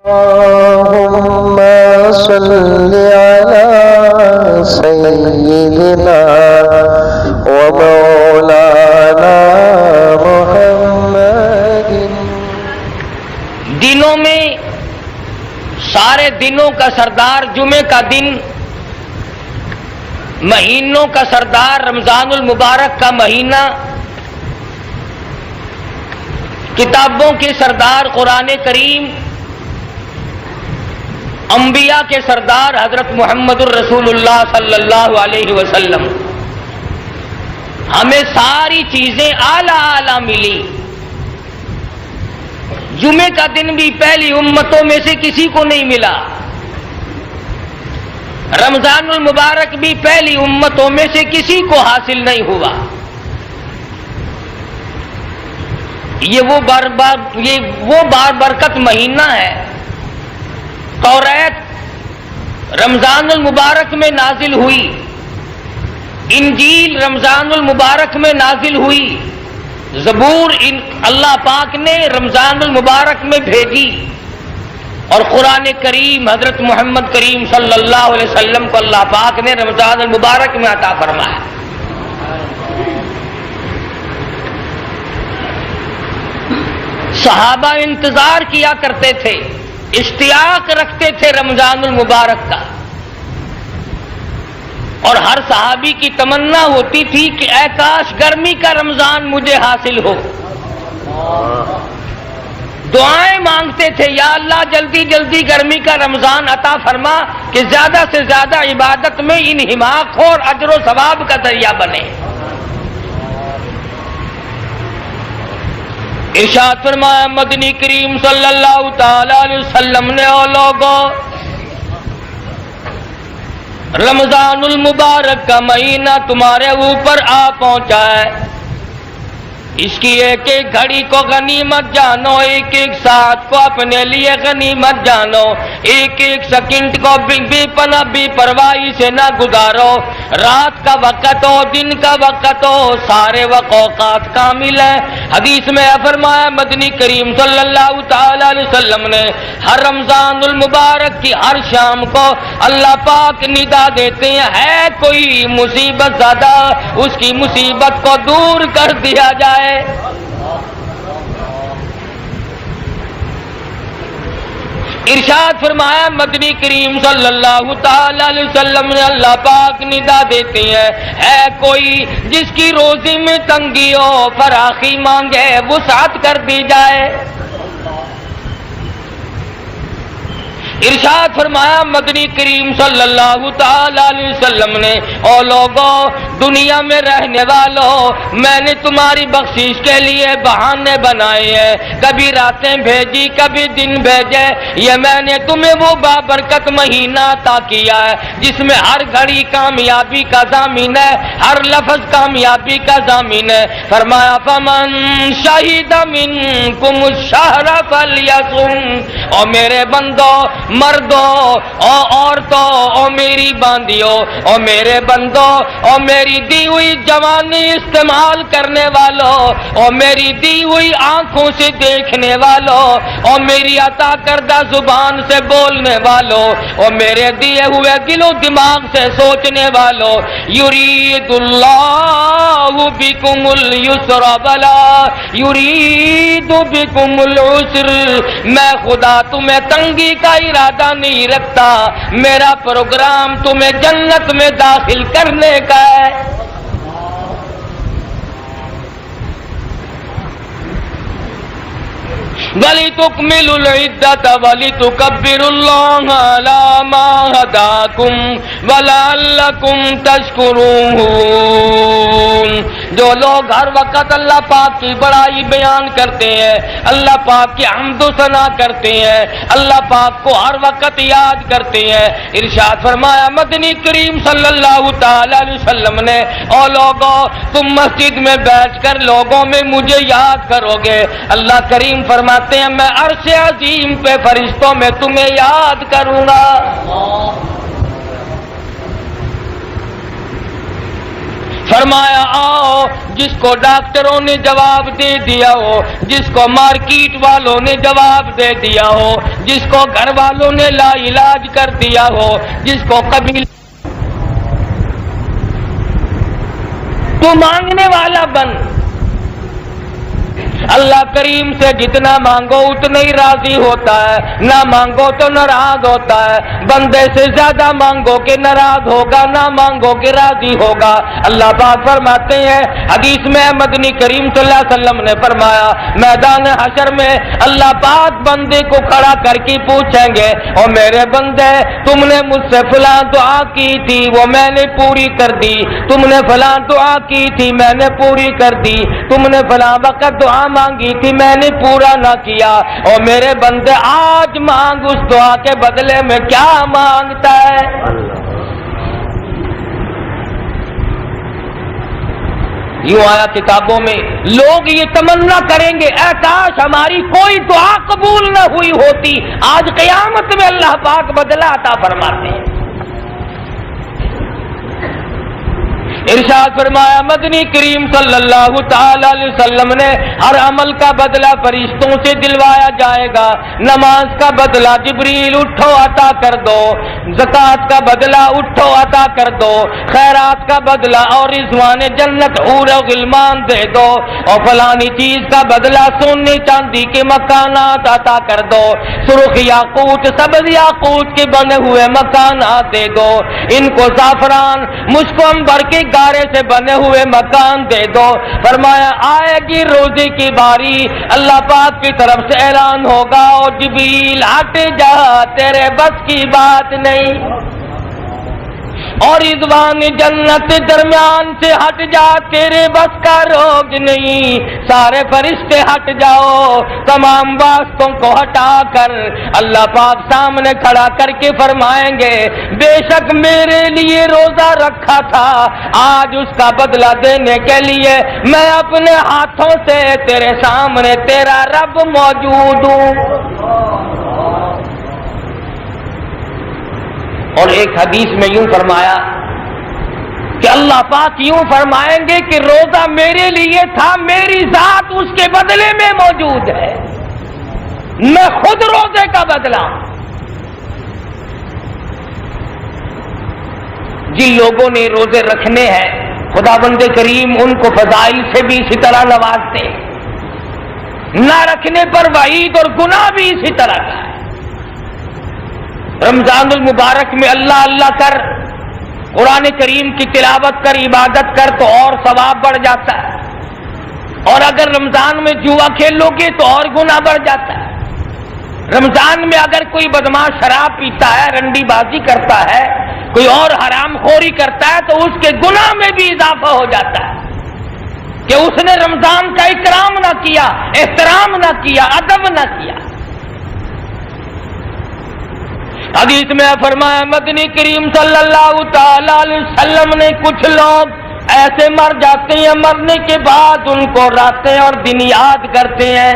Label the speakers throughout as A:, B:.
A: اللهم صل على سيدنا ومولانا محمد۔
B: دنوں میں سارے دنوں کا سردار جمعے کا دن، مہینوں کا سردار رمضان المبارک کا مہینہ، کتابوں کے سردار قرآن کریم، انبیاء کے سردار حضرت محمد الرسول اللہ صلی اللہ علیہ وسلم، ہمیں ساری چیزیں اعلیٰ اعلیٰ ملی۔ جمعے کا دن بھی پہلی امتوں میں سے کسی کو نہیں ملا، رمضان المبارک بھی پہلی امتوں میں سے کسی کو حاصل نہیں ہوا۔ یہ وہ بار برکت مہینہ ہے۔ توریت رمضان المبارک میں نازل ہوئی، انجیل رمضان المبارک میں نازل ہوئی، زبور اللہ پاک نے رمضان المبارک میں بھیجی، اور قرآن کریم حضرت محمد کریم صلی اللہ علیہ وسلم کو اللہ پاک نے رمضان المبارک میں عطا فرمایا۔ صحابہ انتظار کیا کرتے تھے، اشتیاق رکھتے تھے رمضان المبارک کا، اور ہر صحابی کی تمنا ہوتی تھی کہ اے کاش گرمی کا رمضان مجھے حاصل ہو۔ دعائیں مانگتے تھے، یا اللہ جلدی جلدی گرمی کا رمضان عطا فرما کہ زیادہ سے زیادہ عبادت میں انہماک ہو اور اجر و ثواب کا ذریعہ بنے۔ ارشاد فرمایا مدنی کریم صلی اللہ تعالی علیہ وسلم نے، او لوگوں، رمضان المبارک کا مہینہ تمہارے اوپر آ پہنچا ہے، اس کی ایک ایک گھڑی کو غنیمت جانو، ایک ایک ساتھ کو اپنے لیے غنیمت جانو، ایک ایک سیکنڈ کو بے پناہ بے پرواہی سے نہ گزارو۔ رات کا وقت ہو، دن کا وقت ہو، سارے اوقات کامل ہیں۔ حدیث میں فرمایا مدنی کریم صلی اللہ تعالی علیہ وسلم نے، ہر رمضان المبارک کی ہر شام کو اللہ پاک ندا دیتے ہیں، ہے کوئی مصیبت زدہ اس کی مصیبت کو دور کر دیا جائے۔ ارشاد فرمایا مدنی کریم صلی اللہ تعالی علیہ وسلم نے، اللہ پاک ندا دیتے ہیں، ہے کوئی جس کی روزی میں تنگی ہو، فراخی مانگے، وسعت کر دی جائے۔ ارشاد فرمایا مدنی کریم صلی اللہ تعالی علیہ وسلم نے، او لوگوں، دنیا میں رہنے والوں، میں نے تمہاری بخشش کے لیے بہانے بنائے ہیں، کبھی راتیں بھیجی، کبھی دن بھیجے، یہ میں نے تمہیں وہ بابرکت مہینہ عطا کیا ہے جس میں ہر گھڑی کامیابی کا ضامن ہے، ہر لفظ کامیابی کا ضامن ہے۔ فرمایا فمن شہد منکم الشہر فلیصم، او میرے بندو، مردوں اور عورتوں اور میری باندیوں اور میرے بندوں اور میری دی ہوئی جوانی استعمال کرنے والوں اور میری دی ہوئی آنکھوں سے دیکھنے والوں اور میری عطا کردہ زبان سے بولنے والوں اور میرے دیے ہوئے دل و دماغ سے سوچنے والوں، یرید اللہ بکم اليسر ولا یرید بکم العسر، میں خدا تمہیں تنگی کا ارادہ نہیں رکھتا، میرا پروگرام تمہیں جنت میں داخل کرنے کا ہے۔ وَلِتُكْمِلُوا الْعِدَّةَ وَلِتُكَبِّرُوا اللَّهَ عَلَى مَا هَدَاكُمْ وَلَعَلَّكُمْ تَشْكُرُونَ۔ جو لوگ ہر وقت اللہ پاک کی بڑائی بیان کرتے ہیں، اللہ پاک کی حمد و ثنا کرتے ہیں، اللہ پاک کو ہر وقت یاد کرتے ہیں، ارشاد فرمایا مدنی کریم صلی اللہ تعالی علیہ وسلم نے، او لوگوں، تم مسجد میں بیٹھ کر لوگوں میں مجھے یاد کرو گے، اللہ کریم فرماتے ہیں میں عرش عظیم پہ فرشتوں میں تمہیں یاد کروں گا۔ فرمایا آؤ، جس کو ڈاکٹروں نے جواب دے دیا ہو، جس کو مارکیٹ والوں نے جواب دے دیا ہو، جس کو گھر والوں نے لا علاج کر دیا ہو، جس کو قبیلے تو مانگنے والا بن۔ اللہ کریم سے جتنا مانگو اتنا ہی راضی ہوتا ہے، نہ مانگو تو ناراض ہوتا ہے۔ بندے سے زیادہ مانگو کہ ناراض ہوگا، نہ مانگو کہ راضی ہوگا۔ اللہ پاک فرماتے ہیں حدیث میں، مدنی کریم صلی اللہ علیہ وسلم نے فرمایا میدان حشر میں اللہ پاک بندے کو کھڑا کر کے پوچھیں گے، اور میرے بندے تم نے مجھ سے فلاں دعا کی تھی وہ میں نے پوری کر دی، تم نے فلاں دعا کی تھی میں نے پوری کر دی، تم نے فلاں وقت دعا مانگی تھی میں نے پورا نہ کیا، اور میرے بندے آج مانگ اس دعا کے بدلے میں کیا مانگتا ہے؟ یوں آیا کتابوں میں، لوگ یہ تمنا کریں گے اے کاش ہماری کوئی دعا قبول نہ ہوئی ہوتی، آج قیامت میں اللہ پاک بدلہ عطا فرماتے ہیں۔ ارشاد فرمایا مدنی کریم صلی اللہ تعالی علیہ وسلم نے، ہر عمل کا بدلہ فرشتوں سے دلوایا جائے گا۔ نماز کا بدلہ جبریل اٹھو عطا کر دو، زکوٰۃ کا بدلہ اٹھو عطا کر دو، خیرات کا بدلہ اور رضوان جنت حور و غلمان دے دو، اور فلانی چیز کا بدلہ سونے چاندی کے مکانات عطا کر دو، سرخ یاقوت سبز یاقوت کے بنے ہوئے مکانات دے دو، ان کو زعفران مشک و عنبر کے گارے سے بنے ہوئے مکان دے دو۔ فرمایا آئے گی روزے کی باری، اللہ پاک کی طرف سے اعلان ہوگا اور جبریل ہٹ جا تیرے بس کی بات نہیں، اور رضوان جنت درمیان سے ہٹ جا تیرے بس کا روگ نہیں، سارے فرشتے ہٹ جاؤ، تمام واسطوں کو ہٹا کر اللہ پاک سامنے کھڑا کر کے فرمائیں گے بے شک میرے لیے روزہ رکھا تھا، آج اس کا بدلہ دینے کے لیے میں اپنے ہاتھوں سے تیرے سامنے تیرا رب موجود ہوں۔ اور ایک حدیث میں یوں فرمایا کہ اللہ پاک یوں فرمائیں گے کہ روزہ میرے لیے تھا، میری ذات اس کے بدلے میں موجود ہے، میں خود روزے کا بدلہ۔ جن لوگوں نے روزے رکھنے ہیں خداوند کریم ان کو فضائل سے بھی اسی طرح نوازتے، نہ رکھنے پر وعید اور گناہ بھی اسی طرح کا ہے۔ رمضان المبارک میں اللہ اللہ کر، قرآن کریم کی تلاوت کر، عبادت کر تو اور ثواب بڑھ جاتا ہے، اور اگر رمضان میں جوا کھیلو گے تو اور گناہ بڑھ جاتا ہے۔ رمضان میں اگر کوئی بدماش شراب پیتا ہے، رنڈی بازی کرتا ہے، کوئی اور حرام خوری کرتا ہے تو اس کے گناہ میں بھی اضافہ ہو جاتا ہے کہ اس نے رمضان کا اکرام نہ کیا، احترام نہ کیا، ادب نہ کیا۔ حدیث میں فرمایا مدنی کریم صلی اللہ تعالی علیہ وسلم نے کچھ لوگ ایسے مر جاتے ہیں، مرنے کے بعد ان کو راتیں اور دن یاد کرتے ہیں،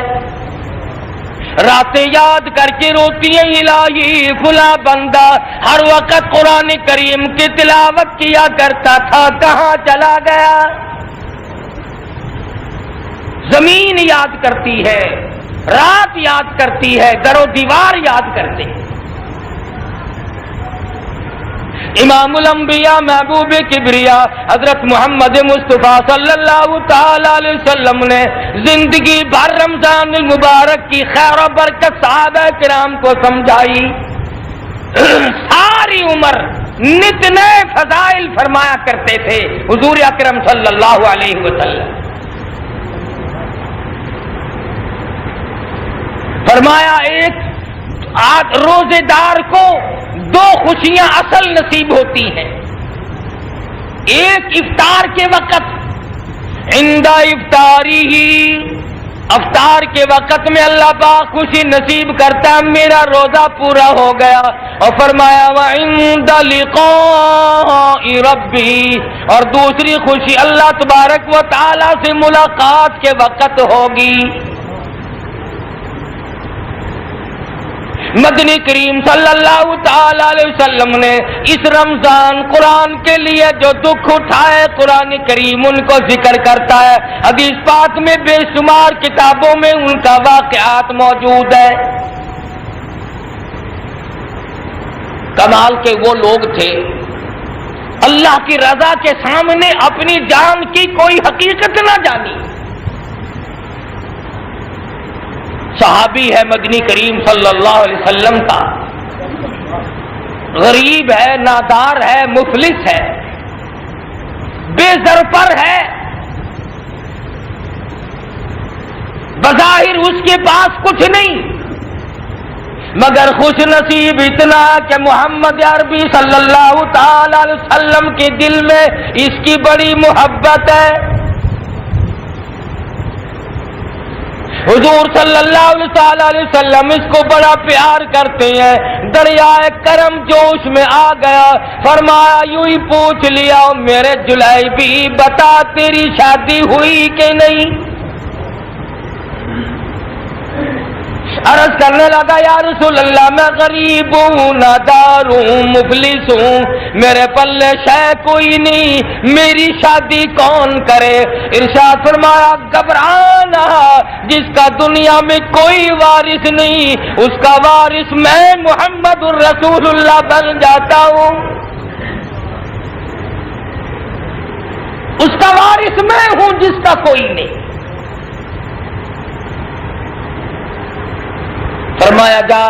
B: راتیں یاد کر کے روتی ہیں الہی فلاں بندہ ہر وقت قرآن کریم کی تلاوت کیا کرتا تھا، کہاں چلا گیا؟ زمین یاد کرتی ہے، رات یاد کرتی ہے، در و دیوار یاد کرتے ہیں۔ امام الانبیاء محبوب کبریا حضرت محمد مصطفیٰ صلی اللہ تعالی علیہ وسلم نے زندگی بھر رمضان المبارک کی خیر و برکت صحابہ کرام کو سمجھائی، ساری عمر نت نئے فضائل فرمایا کرتے تھے حضور اکرم صلی اللہ علیہ وسلم۔ فرمایا ایک روزے دار کو دو خوشیاں اصل نصیب ہوتی ہیں، ایک افطار کے وقت عند افطاری ہی، افطار کے وقت میں اللہ پاک خوشی نصیب کرتا ہے میرا روزہ پورا ہو گیا، اور فرمایا وعند لقاء ربی، اور دوسری خوشی اللہ تبارک و تعالی سے ملاقات کے وقت ہوگی۔ مدنی کریم صلی اللہ تعالی علیہ وسلم نے اس رمضان قرآن کے لیے جو دکھ اٹھائے قرآن کریم ان کو ذکر کرتا ہے. حدیث پاک میں بے شمار کتابوں میں ان کا واقعات موجود ہے. کمال کے وہ لوگ تھے اللہ کی رضا کے سامنے اپنی جان کی کوئی حقیقت نہ جانی. صحابی ہے مدنی کریم صلی اللہ علیہ وسلم کا، غریب ہے، نادار ہے، مفلس ہے، بے زرپر ہے، بظاہر اس کے پاس کچھ نہیں، مگر خوش نصیب اتنا کہ محمد عربی صلی اللہ تعالی علیہ وسلم کے دل میں اس کی بڑی محبت ہے. حضور صلی اللہ علیہ وسلم اس کو بڑا پیار کرتے ہیں. دریائے کرم جوش میں آ گیا، فرمایا یوں ہی پوچھ لیا میرے جلیبی بتا تیری شادی ہوئی کہ نہیں؟ عرض کرنے لگا یا رسول اللہ میں غریب ہوں، نادار ہوں، مفلس ہوں، میرے پلے شے کوئی نہیں، میری شادی کون کرے؟ ارشاد فرمایا گھبرانا، جس کا دنیا میں کوئی وارث نہیں اس کا وارث میں محمد الرسول اللہ بن جاتا ہوں. اس کا وارث میں ہوں جس کا کوئی نہیں. فرمایا جا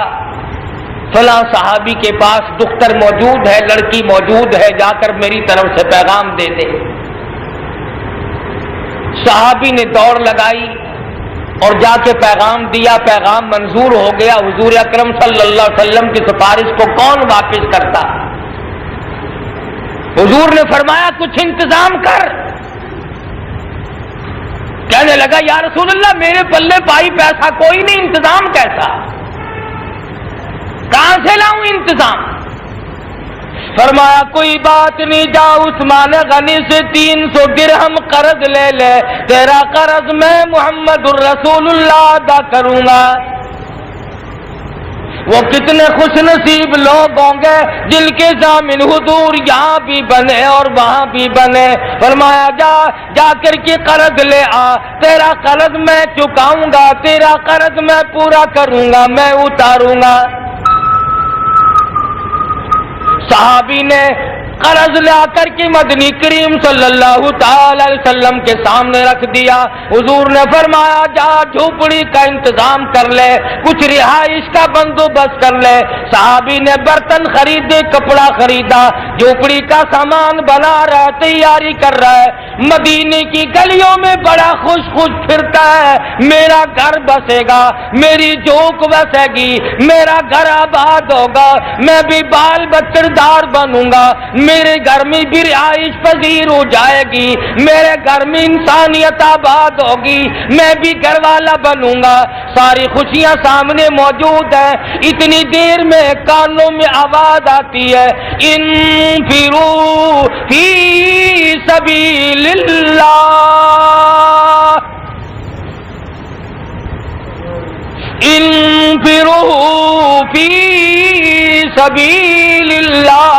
B: فلاں صحابی کے پاس دختر موجود ہے، لڑکی موجود ہے، جا کر میری طرف سے پیغام دے دے. صحابی نے دوڑ لگائی اور جا کے پیغام دیا، پیغام منظور ہو گیا. حضور اکرم صلی اللہ علیہ وسلم کی سفارش کو کون واپس کرتا؟ حضور نے فرمایا کچھ انتظام کر. کہنے لگا یا رسول اللہ میرے پلے پائی پیسہ کوئی نہیں، انتظام کیسا؟ کہاں سے لاؤں انتظام؟ فرمایا کوئی بات نہیں، جا عثمان غنی سے 300 درہم قرض لے لے، تیرا قرض میں محمد الرسول اللہ ادا کروں گا. وہ کتنے خوش نصیب لوگ ہوں گے جن کے ضامن حضور یہاں بھی بنے اور وہاں بھی بنے. فرمایا جا کر کے قرض لے آ، تیرا قرض میں چکاؤں گا، تیرا قرض میں پورا کروں گا، میں اتاروں گا. صحابی نے قرض لا کر کے مدنی کریم صلی اللہ تعالی علیہ وسلم کے سامنے رکھ دیا. حضور نے فرمایا جا جھوپڑی کا انتظام کر لے، کچھ رہائش کا بندوبست کر لے. صحابی نے برتن خریدے، کپڑا خریدا، جھوپڑی کا سامان بنا رہا ہے، تیاری کر رہا ہے. مدینے کی گلیوں میں بڑا خوش پھرتا ہے، میرا گھر بسے گا، میری جھوک بسے گی، میرا گھر آباد ہوگا، میں بھی بال بچہ دار بنوں گا، میرے گھر میں بھی رہائش پذیر ہو جائے گی، میرے گھر میں انسانیت آباد ہوگی، میں بھی گھر والا بنوں گا. ساری خوشیاں سامنے موجود ہیں. اتنی دیر میں کانوں میں آواز آتی ہے انفروا فی سبیل اللہ، انفروا فی سبیل اللہ.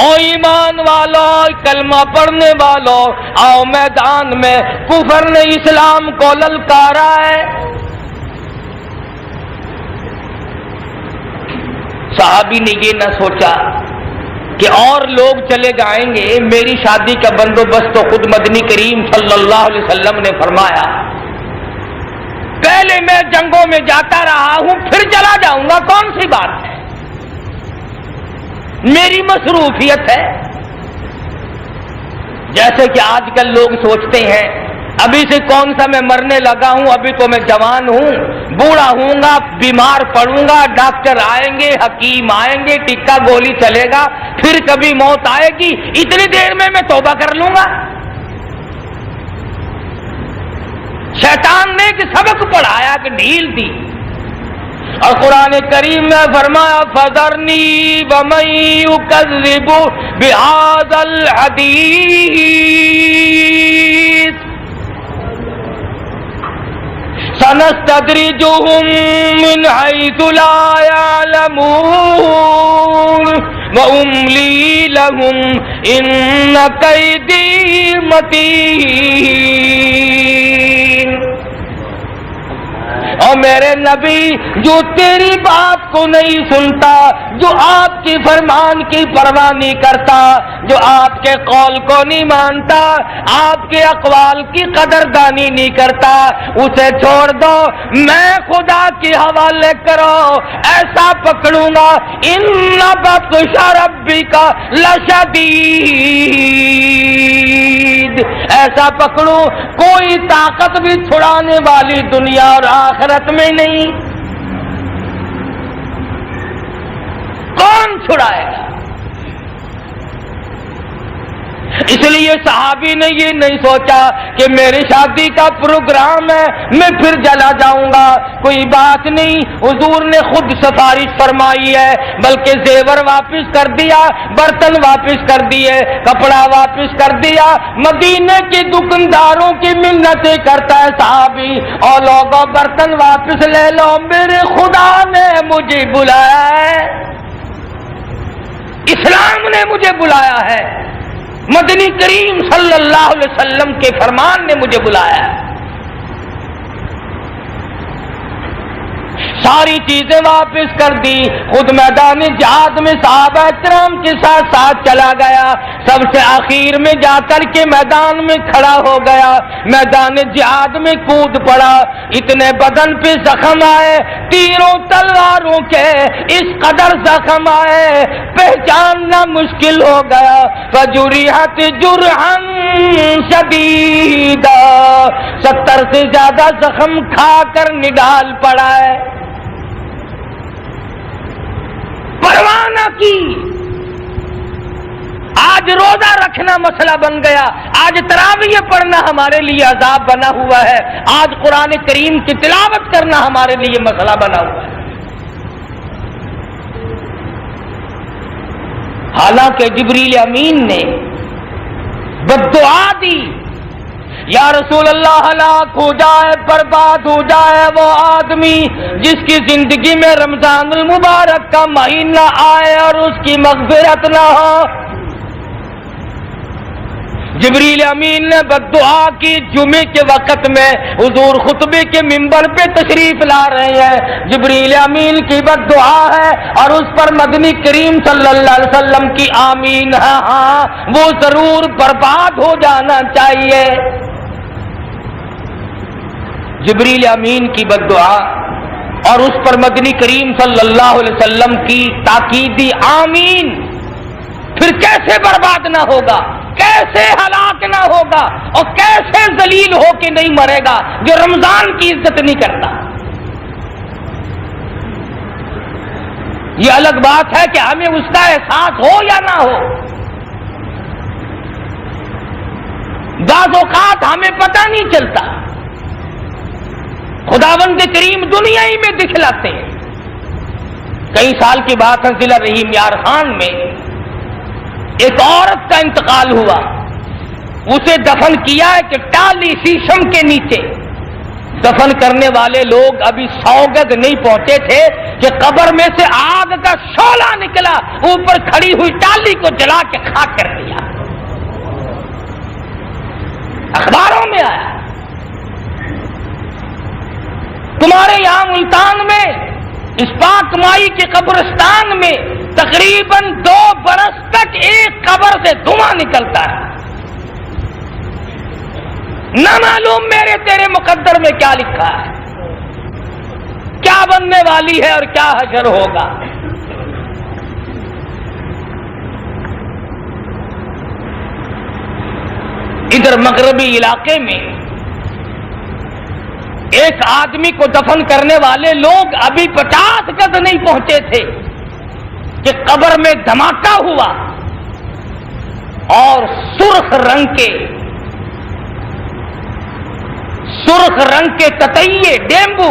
B: او ایمان والوں، کلمہ پڑھنے والوں، آؤ میدان میں. کفر نے اسلام کو للکارا ہے. صحابی نے یہ نہ سوچا کہ اور لوگ چلے جائیں گے، میری شادی کا بندوبست تو خود مدنی کریم صلی اللہ علیہ وسلم نے فرمایا. پہلے میں جنگوں میں جاتا رہا ہوں، پھر چلا جاؤں گا، کون سی بات ہے، میری مصروفیت ہے. جیسے کہ آج کل لوگ سوچتے ہیں ابھی سے کون سا میں مرنے لگا ہوں، ابھی تو میں جوان ہوں، بوڑھا ہوں گا، بیمار پڑوں گا، ڈاکٹر آئیں گے، حکیم آئیں گے، ٹکا گولی چلے گا، پھر کبھی موت آئے گی، اتنی دیر میں توبہ کر لوں گا. شیطان نے ایک سبق پڑھایا کہ ڈھیل دی، اور قرآن کریم میں فرمایا فَذَرْنِي وَمَن يُكَذِّبُ بِهَذَا الْحَدِيثِ. سنستدرجهم من حيث لا يعلمون وأملي لهم إن كيدي متين۔ اور میرے نبی جو تیری بات کو نہیں سنتا، جو آپ کی فرمان کی پرواہ نہیں کرتا، جو آپ کے قول کو نہیں مانتا، آپ کے اقوال کی قدردانی نہیں کرتا، اسے چھوڑ دو، میں خدا کے حوالے کرو، ایسا پکڑوں گا ان بطش ربک لشدید، ایسا پکڑوں کوئی طاقت بھی چھڑانے والی دنیا اور آخرت میں نہیں۔ کون چھڑائے گا؟ اس لیے صحابی نے یہ نہیں سوچا کہ میری شادی کا پروگرام ہے میں پھر چلا جاؤں گا، کوئی بات نہیں، حضور نے خود سفارش فرمائی ہے، بلکہ زیور واپس کر دیا، برتن واپس کر دیے، کپڑا واپس کر دیا، مدینے کے دکانداروں کی منتیں کرتا ہے صحابی، اور لوگوں برتن واپس لے لو، میرے خدا نے مجھے بلایا ہے، اسلام نے مجھے بلایا ہے، مدنی کریم صلی اللہ علیہ وسلم کے فرمان نے مجھے بلایا ہے۔ ساری چیزیں واپس کر دی، خود میدان جہاد میں صحابہ کرام کے ساتھ ساتھ چلا گیا، سب سے آخر میں جا کر کے میدان میں کھڑا ہو گیا، میدان جہاد میں کود پڑا، اتنے بدن پہ زخم آئے، تیروں تلواروں کے اس قدر زخم آئے پہچاننا مشکل ہو گیا، فجرحت جرحا شدیدا، 70 سے زیادہ زخم کھا کر نڈال پڑا ہے، پرواہ نہ کی۔ آج روزہ رکھنا مسئلہ بن گیا، آج تراویح پڑھنا ہمارے لیے عذاب بنا ہوا ہے، آج قرآن کریم کی تلاوت کرنا ہمارے لیے مسئلہ بنا ہوا ہے۔ حالانکہ جبریل امین نے بددعا دی، یا رسول اللہ ہلاک ہو جائے، برباد ہو جائے وہ آدمی جس کی زندگی میں رمضان المبارک کا مہینہ آئے اور اس کی مغفرت نہ ہو۔ جبریل امین نے بددعا کی، جمعے کے وقت میں حضور خطبے کے منبر پہ تشریف لا رہے ہیں، جبریل امین کی بددعا ہے اور اس پر مدنی کریم صلی اللہ علیہ وسلم کی آمین ہے، ہاں وہ ضرور برباد ہو جانا چاہیے۔ جبریل امین کی بددعا اور اس پر مدنی کریم صلی اللہ علیہ وسلم کی تاکیدی آمین، پھر کیسے برباد نہ ہوگا، کیسے ہلاک نہ ہوگا، اور کیسے ذلیل ہو کے نہیں مرے گا جو رمضان کی عزت نہیں کرتا۔ یہ الگ بات ہے کہ ہمیں اس کا احساس ہو یا نہ ہو، بعض اوقات ہمیں پتہ نہیں چلتا، خداوند کریم دنیا ہی میں دکھلاتے ہیں۔ کئی سال کی بات ہے، ضلع رحیم یار خان میں ایک عورت کا انتقال ہوا، اسے دفن کیا ہے کہ ٹالی شیشم کے نیچے، دفن کرنے والے لوگ ابھی 100 گز نہیں پہنچے تھے کہ قبر میں سے آگ کا شعلہ نکلا، اوپر کھڑی ہوئی ٹالی کو جلا کے خاک کر دیا، اخباروں میں آیا۔ تمہارے یہاں ملتان میں اس پاک مائی کے قبرستان میں تقریباً 2 برس تک ایک قبر سے دھواں نکلتا ہے، نہ معلوم میرے تیرے مقدر میں کیا لکھا ہے، کیا بننے والی ہے اور کیا حشر ہوگا۔ ادھر مغربی علاقے میں ایک آدمی کو دفن کرنے والے لوگ ابھی 50 گز نہیں پہنچے تھے کہ قبر میں دھماکہ ہوا اور سرخ رنگ کے تتیے ڈیمبو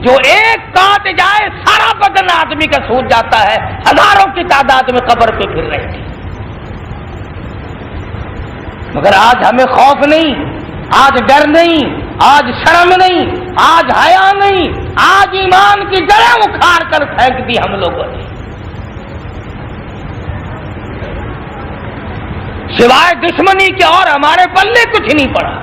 B: جو ایک کاٹ جائے سارا بدن آدمی کا سوج جاتا ہے، ہزاروں کی تعداد میں قبر پہ پھر رہے تھے۔ مگر آج ہمیں خوف نہیں، آج ڈر نہیں، آج شرم نہیں، آج آج حیا نہیں، آج ایمان کی جڑیں اکھاڑ کر پھینک دی ہم لوگوں نے، سوائے دشمنی کے اور ہمارے پلے کچھ نہیں پڑا۔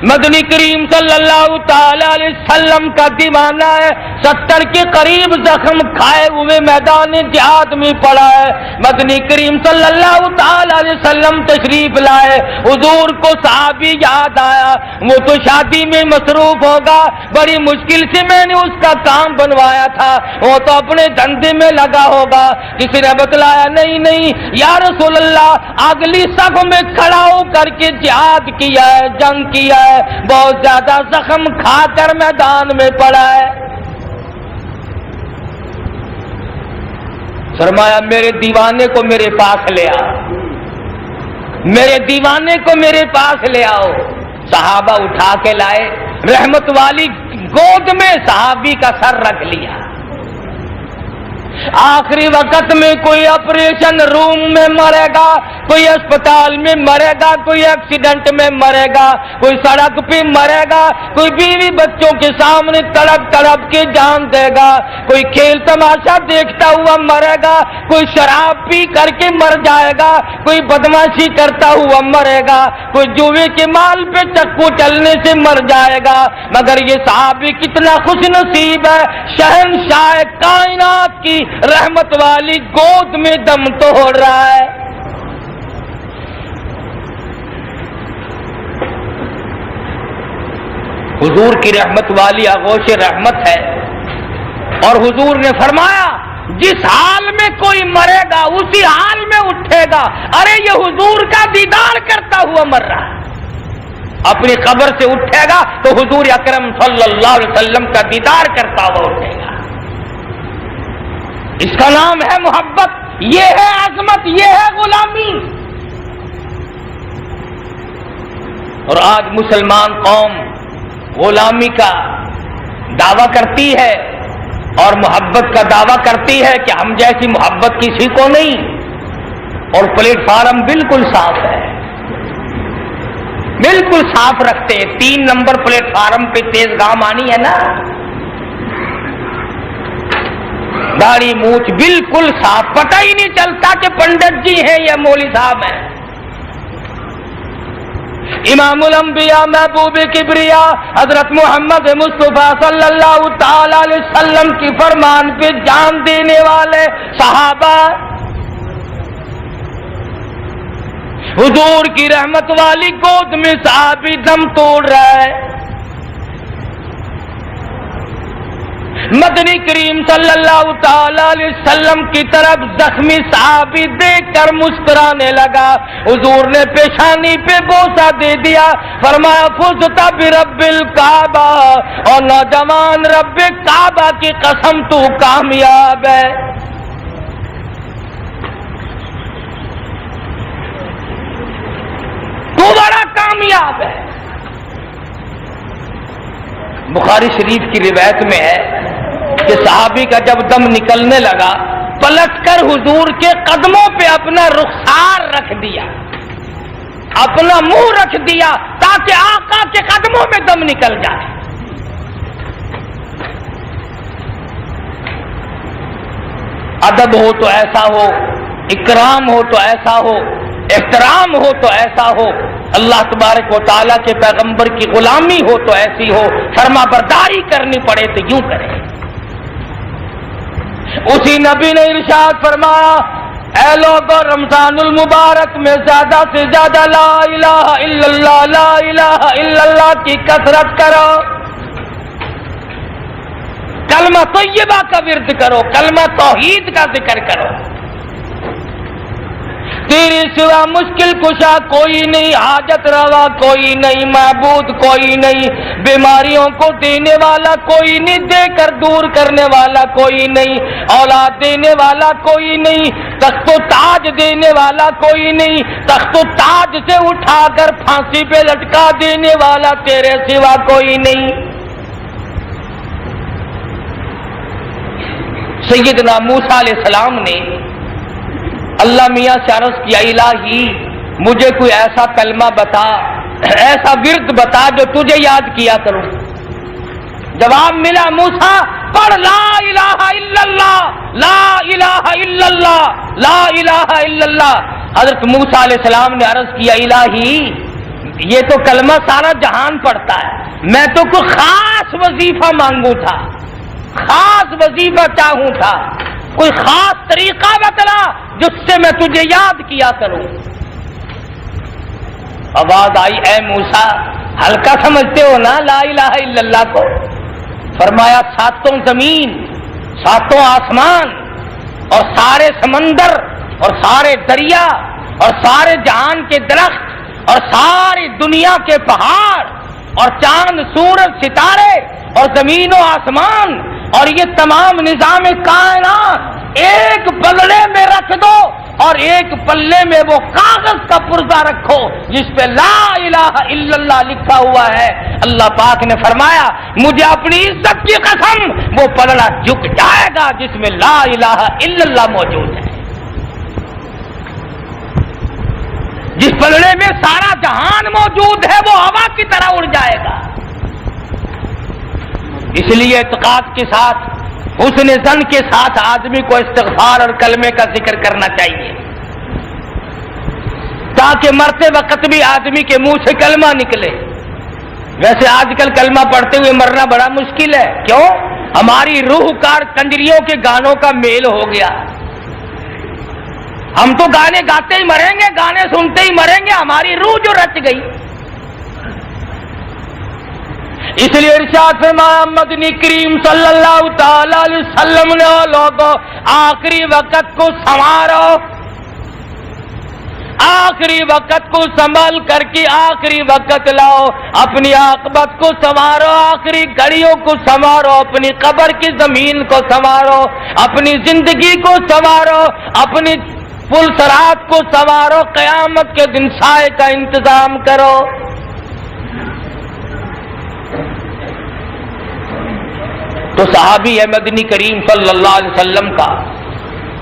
B: مدنی کریم صلی اللہ تعالی علیہ وسلم کا دیوانہ ہے، 70 کے قریب زخم کھائے ہوئے میدان جہاد میں پڑا ہے۔ مدنی کریم صلی اللہ تعالی علیہ وسلم تشریف لائے، حضور کو صحابی یاد آیا، وہ تو شادی میں مصروف ہوگا، بڑی مشکل سے میں نے اس کا کام بنوایا تھا، وہ تو اپنے دھندے میں لگا ہوگا۔ کسی نے بتلایا نہیں یا رسول اللہ، اگلی صف میں کھڑا ہو کر کے جہاد کیا ہے، جنگ کیا ہے، بہت زیادہ زخم کھا کر میدان میں پڑا ہے۔ فرمایا میرے دیوانے کو میرے پاس لے آؤ، میرے دیوانے کو میرے پاس لے آؤ۔ صحابہ اٹھا کے لائے، رحمت والی گود میں صحابی کا سر رکھ لیا۔ آخری وقت میں کوئی آپریشن روم میں مرے گا، کوئی اسپتال میں مرے گا، کوئی ایکسیڈنٹ میں مرے گا، کوئی سڑک پہ مرے گا، کوئی بیوی بچوں کے سامنے تڑپ تڑپ کے جان دے گا، کوئی کھیل تماشا دیکھتا ہوا مرے گا، کوئی شراب پی کر کے مر جائے گا، کوئی بدماشی کرتا ہوا مرے گا، کوئی جوے کے مال پہ چکو چلنے سے مر جائے گا، مگر یہ صحابی کتنا خوش نصیب ہے، شہنشاہ کائنات کی رحمت والی گود میں دم توڑ رہا ہے۔ حضور کی رحمت والی آغوش رحمت ہے، اور حضور نے فرمایا جس حال میں کوئی مرے گا اسی حال میں اٹھے گا۔ ارے یہ حضور کا دیدار کرتا ہوا مر رہا ہے، اپنی قبر سے اٹھے گا تو حضور اکرم صلی اللہ علیہ وسلم کا دیدار کرتا ہوا اٹھے گا۔ اس کا نام ہے محبت، یہ ہے عظمت، یہ ہے غلامی۔ اور آج مسلمان قوم غلامی کا دعویٰ کرتی ہے اور محبت کا دعویٰ کرتی ہے کہ ہم جیسی محبت کسی کو نہیں، اور پلیٹ فارم بالکل صاف ہے، بالکل صاف رکھتے ہیں۔ 3 نمبر پلیٹ فارم پہ تیز گام آنی ہے نا، داڑھی مونچھ بالکل صاف، پتہ ہی نہیں چلتا کہ پنڈت جی ہیں یا مولوی صاحب ہیں۔ امام الانبیاء محبوب کبریا حضرت محمد مصطفیٰ صلی اللہ تعالی علیہ وسلم کی فرمان پہ جان دینے والے صحابہ، حضور کی رحمت والی گود میں صحابی دم توڑ رہا ہے۔ مدنی کریم صلی اللہ تعالی علیہ وسلم کی طرف زخمی صحابی دیکھ کر مسکرانے لگا، حضور نے پیشانی پہ بوسہ دے دیا، فرمایا فزت برب الکعبہ، اور نوجوان رب کعبہ کی قسم تو کامیاب ہے۔ تو بڑا کامیاب ہے۔ بخاری شریف کی روایت میں ہے کہ صحابی کا جب دم نکلنے لگا پلٹ کر حضور کے قدموں پہ اپنا رخسار رکھ دیا، اپنا منہ رکھ دیا تاکہ آقا کے قدموں میں دم نکل جائے۔ ادب ہو تو ایسا ہو، اکرام ہو تو ایسا ہو، احترام ہو تو ایسا ہو، اللہ تبارک و تعالیٰ کے پیغمبر کی غلامی ہو تو ایسی ہو، فرما برداری کرنی پڑے تو یوں کرے۔ اسی نبی نے ارشاد فرمایا، اے لوگو رمضان المبارک میں زیادہ سے زیادہ لا الہ الا اللہ، لا الہ الا اللہ کی کثرت کرو، کلمہ طیبہ کا ورد کرو، کلمہ توحید کا ذکر کرو۔ تیرے سوا مشکل کشا کوئی نہیں، حاجت روا کوئی نہیں، معبود کوئی نہیں، بیماریوں کو دینے والا کوئی نہیں، دے کر دور کرنے والا کوئی نہیں، اولاد دینے والا کوئی نہیں، تخت و تاج دینے والا کوئی نہیں، تخت و تاج سے اٹھا کر پھانسی پہ لٹکا دینے والا تیرے سوا کوئی نہیں۔ سیدنا موسیٰ علیہ السلام نے اللہ میاں سے عرض کیا، الہی مجھے کوئی ایسا کلمہ بتا، ایسا ورد بتا جو تجھے یاد کیا کروں۔ جواب ملا موسیٰ پڑھ لا الہ الا اللہ لا الہ الا اللہ لا الہ الا اللہ۔ حضرت موسیٰ علیہ السلام نے عرض کیا الہی یہ تو کلمہ سارا جہان پڑھتا ہے، میں تو کوئی خاص وظیفہ مانگوں تھا، خاص وظیفہ چاہوں تھا، کوئی خاص طریقہ بتلا جس سے میں تجھے یاد کیا کروں۔ آواز آئی اے موسیٰ ہلکا سمجھتے ہو نا لا الہ الا اللہ کو؟ فرمایا ساتوں زمین، ساتوں آسمان اور سارے سمندر اور سارے دریا اور سارے جہان کے درخت اور ساری دنیا کے پہاڑ اور چاند سورج ستارے اور زمین و آسمان اور یہ تمام نظام کائنات ایک پلڑے میں رکھ دو اور ایک پلے میں وہ کاغذ کا پرزہ رکھو جس پہ لا الہ الا اللہ لکھا ہوا ہے۔ اللہ پاک نے فرمایا مجھے اپنی عزت کی قسم وہ پلڑا جھک جائے گا جس میں لا الہ الا اللہ موجود ہے، جس پلڑے میں سارا جہان موجود ہے وہ ہوا کی طرح اڑ جائے گا۔ اس لیے اعتقاد کے ساتھ حسن ظن کے ساتھ آدمی کو استغفار اور کلمے کا ذکر کرنا چاہیے تاکہ مرتے وقت بھی آدمی کے منہ سے کلمہ نکلے۔ ویسے آج کل کلمہ پڑھتے ہوئے مرنا بڑا مشکل ہے، کیوں؟ ہماری روح کار کنجریوں کے گانوں کا میل ہو گیا۔ ہم تو گانے گاتے ہی مریں گے، گانے سنتے ہی مریں گے، ہماری روح جو رچ گئی۔ اس لیے ارشاد فرمایا مدنی کریم صلی اللہ تعالی علیہ وسلم نے لوگوں آخری وقت کو سنوارو، آخری وقت کو سنبھال کر کے آخری وقت لاؤ، اپنی عاقبت کو سنوارو، آخری گھڑیوں کو سنوارو، اپنی قبر کی زمین کو سنوارو، اپنی زندگی کو سنوارو، اپنی پل صراط کو سنوارو، قیامت کے دن سائے کا انتظام کرو۔ تو صحابی ہے مدنی کریم صلی اللہ علیہ وسلم کا،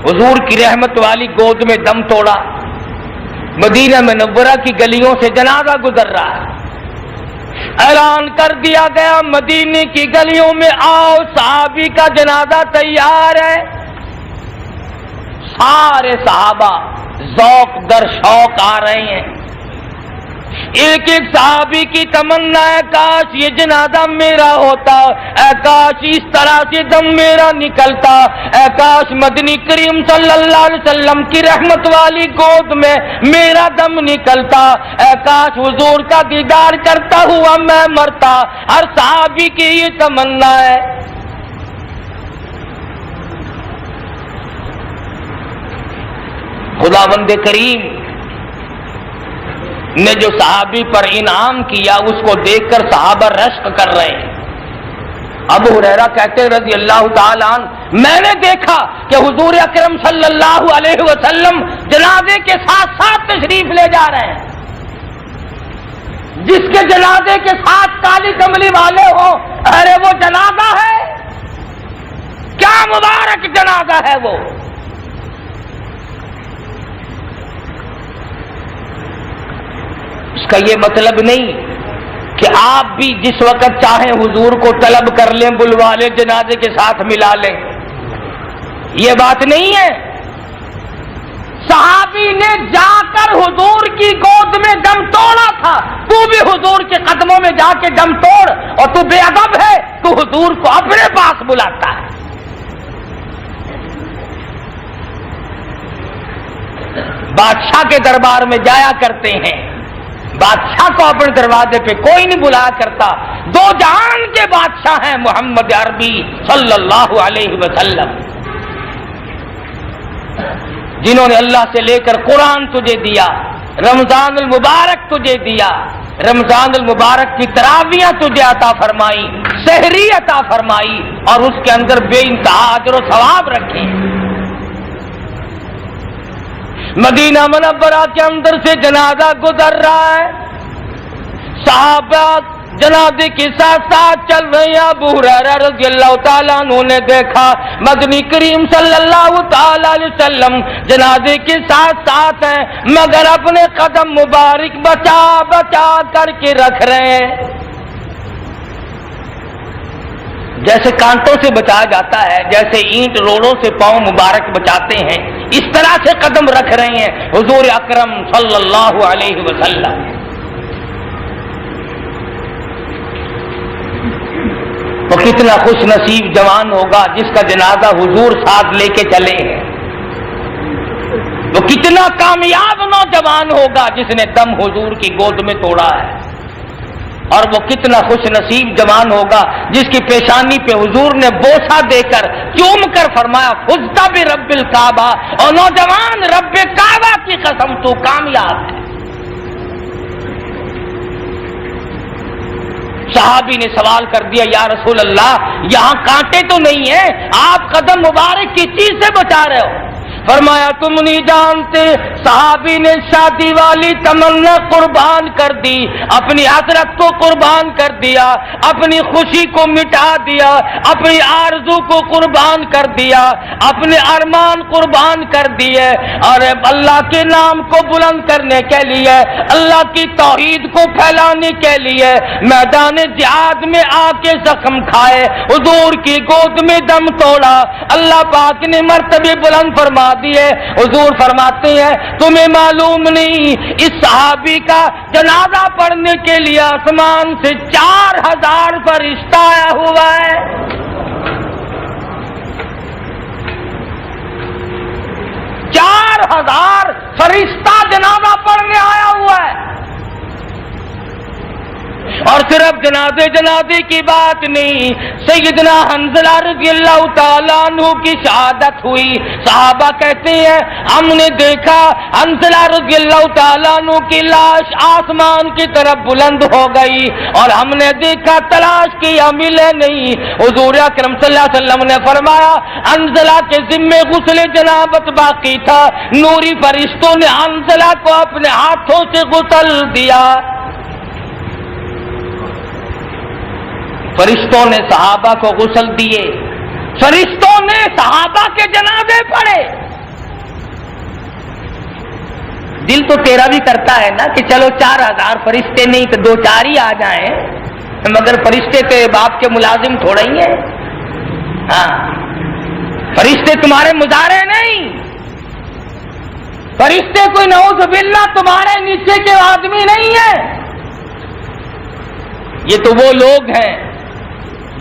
B: حضور کی رحمت والی گود میں دم توڑا، مدینہ منورہ کی گلیوں سے جنازہ گزر رہا ہے، اعلان کر دیا گیا مدینے کی گلیوں میں آؤ صحابی کا جنازہ تیار ہے۔ سارے صحابہ ذوق در شوق آ رہے ہیں، ایک ایک صحابی کی تمنا ہے کاش یہ جنازہ میرا ہوتا، اے کاش اس طرح سے دم میرا نکلتا، اے کاش مدنی کریم صلی اللہ علیہ وسلم کی رحمت والی گود میں میرا دم نکلتا، اے کاش حضور کا دیدار کرتا ہوا میں مرتا۔ ہر صحابی کی یہ تمنا ہے۔ خداوند کریم نے جو صحابی پر انعام کیا اس کو دیکھ کر صحابہ رشک کر رہے ہیں۔ ابو ہریرہ کہتے ہیں رضی اللہ تعالی عنہ میں نے دیکھا کہ حضور اکرم صلی اللہ علیہ وسلم جنازے کے ساتھ ساتھ تشریف لے جا رہے ہیں۔ جس کے جنازے کے ساتھ کالی کملی والے ہو، ارے وہ جنازہ ہے، کیا مبارک جنازہ ہے وہ۔ اس کا یہ مطلب نہیں کہ آپ بھی جس وقت چاہیں حضور کو طلب کر لیں، بلوا لیں، جنازے کے ساتھ ملا لیں، یہ بات نہیں ہے۔ صحابی نے جا کر حضور کی گود میں دم توڑا تھا، تو بھی حضور کے قدموں میں جا کے دم توڑ، اور تو بے ادب ہے، تو حضور کو اپنے پاس بلاتا ہے۔ بادشاہ کے دربار میں جایا کرتے ہیں، بادشاہ کو اپنے دروازے پہ کوئی نہیں بلایا کرتا۔ دو جہان کے بادشاہ ہیں محمد عربی صلی اللہ علیہ وسلم، جنہوں نے اللہ سے لے کر قرآن تجھے دیا، رمضان المبارک تجھے دیا، رمضان المبارک کی تراویحیں تجھے عطا فرمائی، سحری عطا فرمائی، اور اس کے اندر بے انتہا اجر و ثواب رکھے۔ مدینہ منورہ کے اندر سے جنازہ گزر رہا ہے، صحابہ جنازے کے ساتھ ساتھ چل رہے ہیں۔ ابو ہریرہ رضی اللہ تعالیٰ عنہ نے دیکھا مدنی کریم صلی اللہ تعالیٰ علیہ وسلم جنازے کے ساتھ ساتھ ہیں، مگر اپنے قدم مبارک بچا بچا کر کے رکھ رہے ہیں۔ جیسے کانٹوں سے بچایا جاتا ہے، جیسے اینٹ روڑوں سے پاؤں مبارک بچاتے ہیں، اس طرح سے قدم رکھ رہے ہیں حضور اکرم صلی اللہ علیہ وسلم۔ وہ کتنا خوش نصیب جوان ہوگا جس کا جنازہ حضور ساتھ لے کے چلے ہیں، وہ کتنا کامیاب نوجوان ہوگا جس نے دم حضور کی گود میں توڑا ہے، اور وہ کتنا خوش نصیب جوان ہوگا جس کی پیشانی پہ حضور نے بوسہ دے کر چوم کر فرمایا فزتا برب الکعبہ، اور نوجوان رب کعبہ کی قسم تو کامیاب ہے۔ صحابی نے سوال کر دیا یا رسول اللہ یہاں کانٹے تو نہیں ہیں، آپ قدم مبارک کس چیز سے بچا رہے ہو؟ فرمایا تم نہیں جانتے، صحابی نے شادی والی تمنا قربان کر دی، اپنی حسرت کو قربان کر دیا، اپنی خوشی کو مٹا دیا، اپنی آرزو کو قربان کر دیا، اپنے ارمان قربان کر دیے، اور اللہ کے نام کو بلند کرنے کے لیے، اللہ کی توحید کو پھیلانے کے لیے میدان جہاد میں آ کے زخم کھائے، حضور کی گود میں دم توڑا، اللہ پاک نے مرتبے بلند فرما دیے۔ حضور فرماتے ہیں تمہیں معلوم نہیں اس صحابی کا جنازہ پڑھنے کے لیے آسمان سے 4000 فرشتہ آیا ہوا ہے۔ 4000 فرشتہ جنازہ پڑھنے آیا ہوا ہے، اور صرف جنازے کی بات نہیں، سیدنا حنظلہ رضی اللہ تعالیٰ عنہ کی شہادت ہوئی۔ صحابہ کہتے ہیں ہم نے دیکھا حنظلہ رضی اللہ تعالیٰ عنہ کی لاش آسمان کی طرف بلند ہو گئی، اور ہم نے دیکھا تلاش کیا ملے نہیں۔ حضور اکرم صلی اللہ علیہ وسلم نے فرمایا حنظلہ کے ذمے غسل جنابت باقی تھا، نوری فرشتوں نے حنظلہ کو اپنے ہاتھوں سے غسل دیا۔ فرشتوں نے صحابہ کو غسل دیے، فرشتوں نے صحابہ کے جنازے پڑھے۔ دل تو تیرا بھی کرتا ہے نا کہ چلو 4000 فرشتے نہیں تو 2-4 ہی آ جائیں، مگر فرشتے تیرے باپ کے ملازم تھوڑے ہی ہیں۔ ہاں، فرشتے تمہارے مظاہرے نہیں، فرشتے کوئی نعوذ باللہ تمہارے نیچے کے آدمی نہیں ہیں۔ یہ تو وہ لوگ ہیں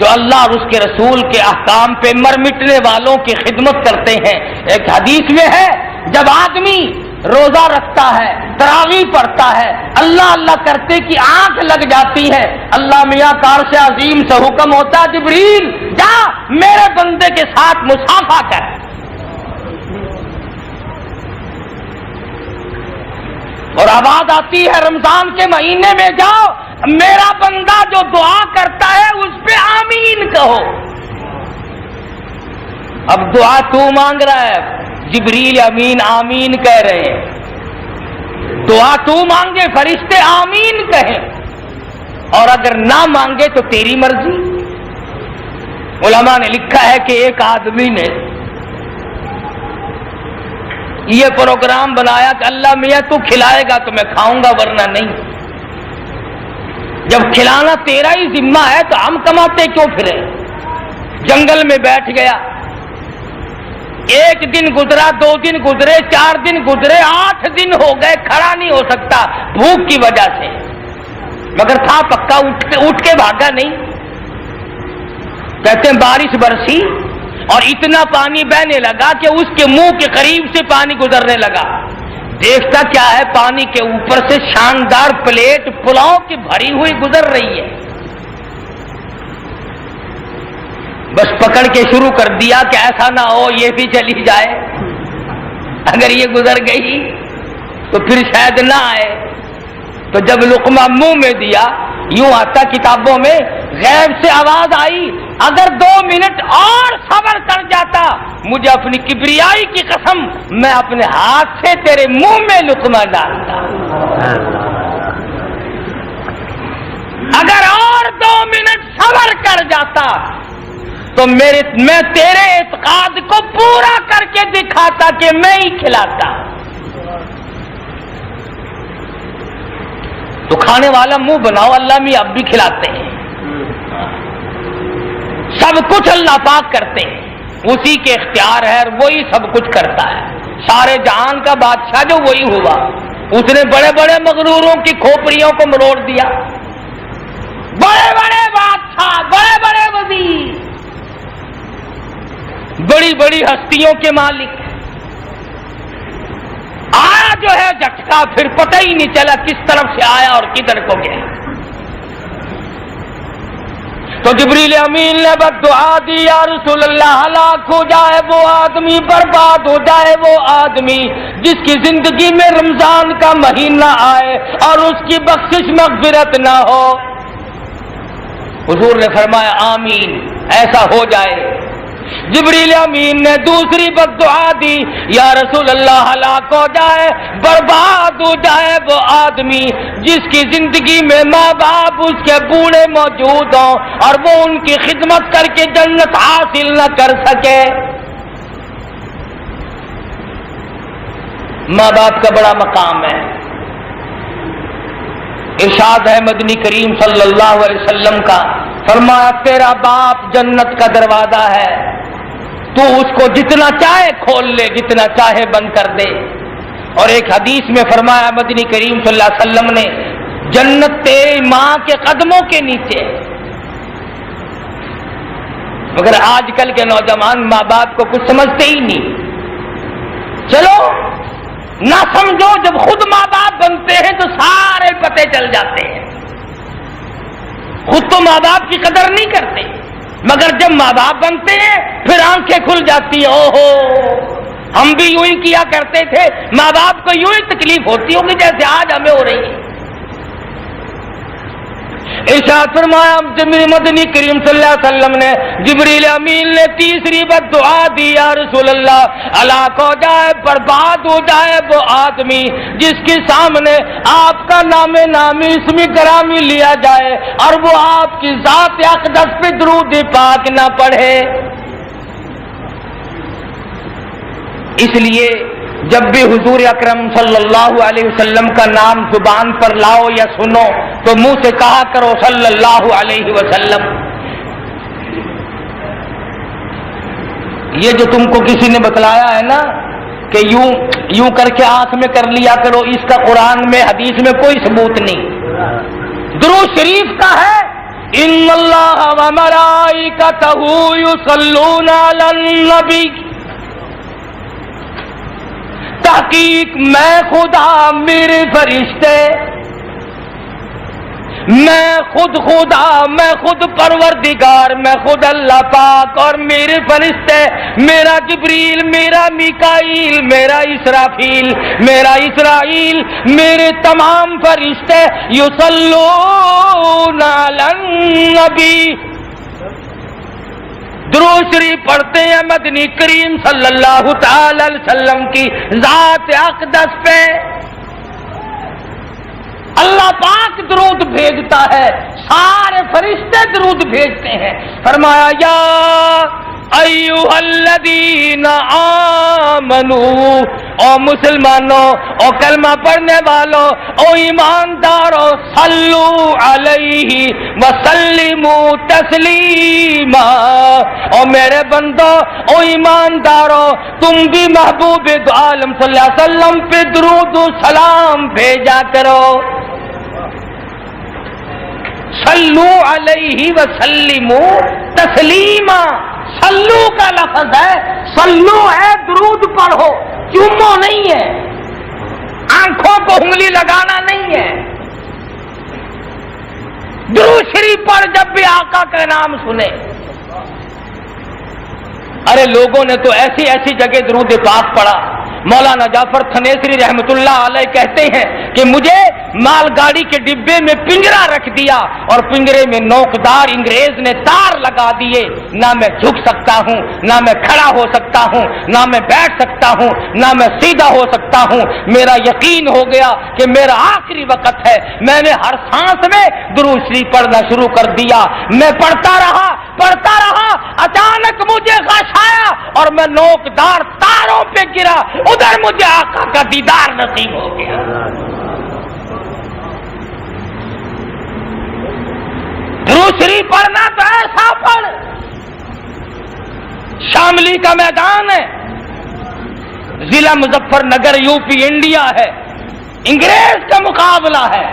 B: جو اللہ اور اس کے رسول کے احکام پہ مر مٹنے والوں کی خدمت کرتے ہیں۔ ایک حدیث میں ہے جب آدمی روزہ رکھتا ہے، تراویح پڑھتا ہے، اللہ اللہ کرتے کی آنکھ لگ جاتی ہے، اللہ میاں کا عرش عظیم سے حکم ہوتا ہے جبریل جا میرے بندے کے ساتھ مصافحہ کر۔ اور آواز آتی ہے رمضان کے مہینے میں جاؤ میرا بندہ جو دعا کرتا ہے اس پہ آمین کہو۔ اب دعا تو مانگ رہا ہے، جبریل امین آمین کہہ رہے ہیں۔ دعا تو مانگے فرشتے آمین کہیں، اور اگر نہ مانگے تو تیری مرضی۔ علماء نے لکھا ہے کہ ایک آدمی نے یہ پروگرام بنایا کہ اللہ میاں تو کھلائے گا تو میں کھاؤں گا ورنہ نہیں۔ جب کھلانا تیرا ہی ذمہ ہے تو ہم کماتے کیوں پھرے؟ جنگل میں بیٹھ گیا، 1 دن گزرا، 2 دن گزرے، 4 دن گزرے، 8 دن ہو گئے، کھڑا نہیں ہو سکتا بھوک کی وجہ سے، مگر تھا پکا، اٹھ کے بھاگا نہیں۔ کہتے ہیں بارش برسی اور اتنا پانی بہنے لگا کہ اس کے منہ کے قریب سے پانی گزرنے لگا۔ دیکھتا کیا ہے پانی کے اوپر سے شاندار پلیٹ پلاؤ کی بھری ہوئی گزر رہی ہے۔ بس پکڑ کے شروع کر دیا کہ ایسا نہ ہو یہ بھی چلی جائے، اگر یہ گزر گئی تو پھر شاید نہ آئے۔ تو جب لقمہ منہ میں دیا، یوں آتا کتابوں میں غیب سے آواز آئی اگر 2 منٹ اور صبر کر جاتا مجھے اپنی کبریائی کی قسم میں اپنے ہاتھ سے تیرے منہ میں لقمہ ڈالتا۔ اگر اور 2 منٹ صبر کر جاتا تو میں تیرے اعتقاد کو پورا کر کے دکھاتا کہ میں ہی کھلاتا۔ تو کھانے والا منہ بناؤ، اللہ میں اب بھی کھلاتے ہیں۔ سب سب کچھ اللہ پاک کرتے ہیں، اسی کے اختیار ہے اور وہی سب کچھ کرتا ہے۔ سارے جہان کا بادشاہ جو وہی ہوا، اس نے بڑے بڑے مغروروں کی کھوپڑیوں کو مروڑ دیا، بڑے بڑے بادشاہ، بڑے بڑے وزیر، بڑی بڑی ہستیوں کے مالک، آیا جو ہے جھٹکا، پھر پتہ ہی نہیں چلا کس طرف سے آیا اور کدھر کو گیا۔ تو جبریل امین نے بددعا دی، یا رسول اللہ ہلاک ہو جائے وہ آدمی، برباد ہو جائے وہ آدمی جس کی زندگی میں رمضان کا مہینہ آئے اور اس کی بخشش مغفرت نہ ہو۔ حضور نے فرمایا آمین، ایسا ہو جائے۔ جبریل امین نے دوسری بددعا دی، یا رسول اللہ ہلاک ہو جائے، برباد ہو جائے وہ آدمی جس کی زندگی میں ماں باپ اس کے بوڑھے موجود ہوں اور وہ ان کی خدمت کر کے جنت حاصل نہ کر سکے۔ ماں باپ کا بڑا مقام ہے۔ ارشاد ہے مدنی کریم صلی اللہ علیہ وسلم کا، فرمایا تیرا باپ جنت کا دروازہ ہے، تو اس کو جتنا چاہے کھول لے، جتنا چاہے بند کر دے۔ اور ایک حدیث میں فرمایا مدنی کریم صلی اللہ علیہ وسلم نے، جنت تیری ماں کے قدموں کے نیچے۔ مگر آج کل کے نوجوان ماں باپ کو کچھ سمجھتے ہی نہیں۔ چلو نہ سمجھو، جب خود ماں باپ بنتے ہیں تو سارے پتے چل جاتے ہیں۔ خود تو ماں باپ کی قدر نہیں کرتے، مگر جب ماں باپ بنتے ہیں پھر آنکھیں کھل جاتی ہیں، اوہو ہم بھی یوں ہی کیا کرتے تھے۔ ماں باپ کو یوں ہی تکلیف ہوتی ہوگی جیسے آج ہمیں ہو رہی ہے۔ ارشاد فرمایا مدنی کریم صلی اللہ علیہ وسلم نے، جبریل امین نے تیسری بددعا دی، یا رسول اللہ ہلاک ہو جائے، برباد ہو جائے وہ آدمی جس کے سامنے آپ کا نام نامی اسم گرامی لیا جائے اور وہ آپ کی ذات اقدس پہ درود پاک نہ پڑھے۔ اس لیے جب بھی حضور اکرم صلی اللہ علیہ وسلم کا نام زبان پر لاؤ یا سنو تو منہ سے کہا کرو صلی اللہ علیہ وسلم۔ یہ جو تم کو کسی نے بتلایا ہے نا کہ یوں کر کے آنکھ میں کر لیا کرو، اس کا قرآن میں حدیث میں کوئی ثبوت نہیں۔ درود شریف کا ہے، ان اللہ و ملائکتہ یصلون علی النبی، تحقیق میں خدا میرے فرشتے، میں خود خدا، میں خود پروردگار، میں خود اللہ پاک اور میرے فرشتے، میرا جبریل، میرا میکائیل، میرا اسرافیل، میرا اسرائیل، میرے تمام فرشتے یصلون علی النبی، درود شریف پڑھتے ہیں مدنی کریم صلی اللہ تعالی علیہ وسلم کی ذات اقدس پہ۔ اللہ پاک درود بھیجتا ہے، سارے فرشتے درود بھیجتے ہیں۔ فرمایا یا ایھا الذین آمنو، او مسلمانوں، او کلمہ پڑھنے والوں، او ایمانداروں، صلو علیہ وسلموا تسلیما، او میرے بندو، او ایمانداروں، تم بھی محبوب دو عالم صلی اللہ علیہ وسلم پہ درود و سلام بھیجا کرو۔ صلو علیہ وسلموا تسلیما، صلو کا لفظ ہے، صلو ہے درود پڑھو، چومو نہیں ہے، آنکھوں کو انگلی لگانا نہیں ہے۔ درود شریف پڑھ جب بھی آقا کا نام سنے۔ ارے لوگوں نے تو ایسی ایسی جگہ درود پاک پڑھا۔ مولانا جعفر تھنیسری رحمت اللہ علیہ کہتے ہیں کہ مجھے مال گاڑی کے ڈبے میں پنجرا رکھ دیا اور پنجرے میں نوکدار انگریز نے تار لگا دیے، نہ میں جھک سکتا ہوں، نہ میں کھڑا ہو سکتا ہوں، نہ میں بیٹھ سکتا ہوں، نہ میں سیدھا ہو سکتا ہوں۔ میرا یقین ہو گیا کہ میرا آخری وقت ہے، میں نے ہر سانس میں درود شریف پڑھنا شروع کر دیا۔ میں پڑھتا رہا، اچانک مجھے غش آیا اور میں نوکدار تاروں پہ گرا، ادھر مجھے آقا کا دیدار نصیب ہو گیا۔ درود شریف پڑھنا تو ایسا پڑھ اسمبلی کا میدان ہے، ضلع مظفر نگر یوپی انڈیا ہے، انگریز کا مقابلہ ہے،